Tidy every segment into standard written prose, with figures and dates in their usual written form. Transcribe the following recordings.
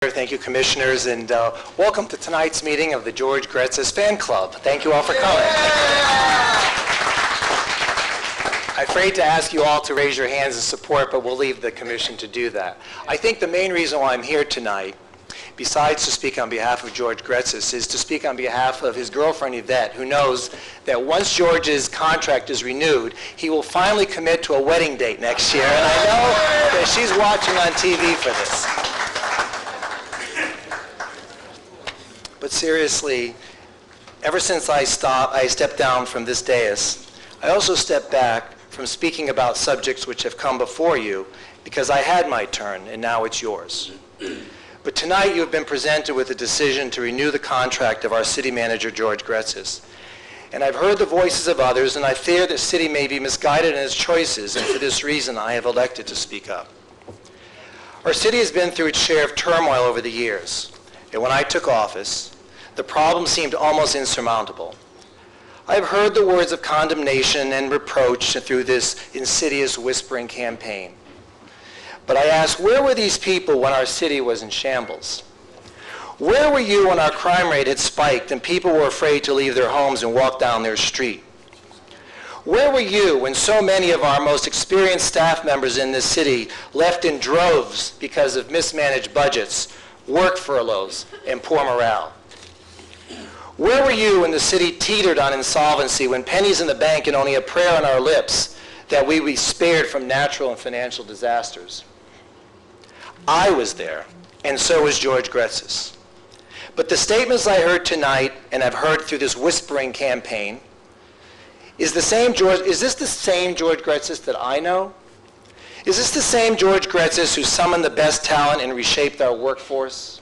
Thank you, commissioners, and welcome to tonight's meeting of the George Gretsas Fan Club. Thank you all for coming. I'm afraid to ask you all to raise your hands in support, but we'll leave the commission to do that. I think the main reason why I'm here tonight, besides to speak on behalf of George Gretsas, is to speak on behalf of his girlfriend Yvette, who knows that once George's contract is renewed, he will finally commit to a wedding date next year, and I know that she's watching on TV for this. But seriously, ever since I stepped down from this dais, I also stepped back from speaking about subjects which have come before you because I had my turn and now it's yours. But tonight you have been presented with a decision to renew the contract of our city manager, George Gretsas. And I've heard the voices of others, and I fear the city may be misguided in its choices, and for this reason I have elected to speak up. Our city has been through its share of turmoil over the years, and when I took office, the problem seemed almost insurmountable. I have heard the words of condemnation and reproach through this insidious whispering campaign. But I ask, where were these people when our city was in shambles? Where were you when our crime rate had spiked and people were afraid to leave their homes and walk down their street? Where were you when so many of our most experienced staff members in this city left in droves because of mismanaged budgets, work furloughs, and poor morale? Where were you when the city teetered on insolvency, when pennies in the bank and only a prayer on our lips that we be spared from natural and financial disasters? I was there, and so was George Gretsas. But the statements I heard tonight, and I've heard through this whispering campaign, is this the same George Gretsas that I know? Is this the same George Gretsas who summoned the best talent and reshaped our workforce?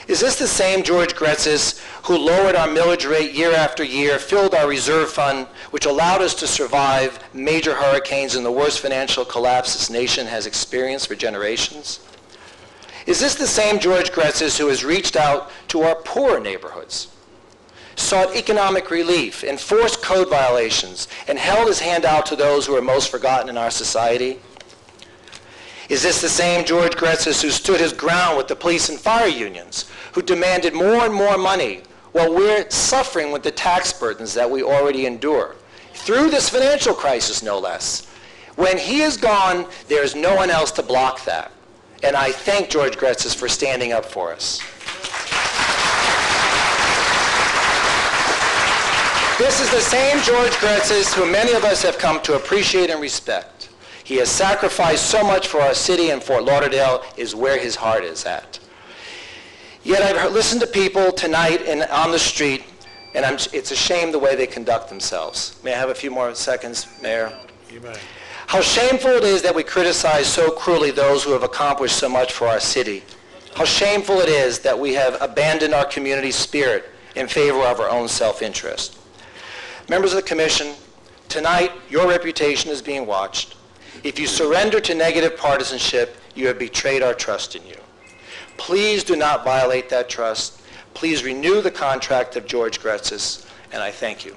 Is this the same George Gretsas who lowered our millage rate year after year, filled our reserve fund, which allowed us to survive major hurricanes and the worst financial collapse this nation has experienced for generations? Is this the same George Gretsas who has reached out to our poorer neighborhoods, sought economic relief, enforced code violations, and held his hand out to those who are most forgotten in our society? Is this the same George Gretsas who stood his ground with the police and fire unions, who demanded more and more money while we're suffering with the tax burdens that we already endure, through this financial crisis, no less? When he is gone, there is no one else to block that. And I thank George Gretsas for standing up for us. This is the same George Gretsas who many of us have come to appreciate and respect. He has sacrificed so much for our city, and Fort Lauderdale is where his heart is at. Yet I've listened to people tonight and on the street, and it's a shame the way they conduct themselves. May I have a few more seconds, Mayor? You may. How shameful it is that we criticize so cruelly those who have accomplished so much for our city. How shameful it is that we have abandoned our community spirit in favor of our own self-interest. Members of the Commission, tonight your reputation is being watched. If you surrender to negative partisanship, you have betrayed our trust in you. Please do not violate that trust. Please renew the contract of George Gretsas, and I thank you.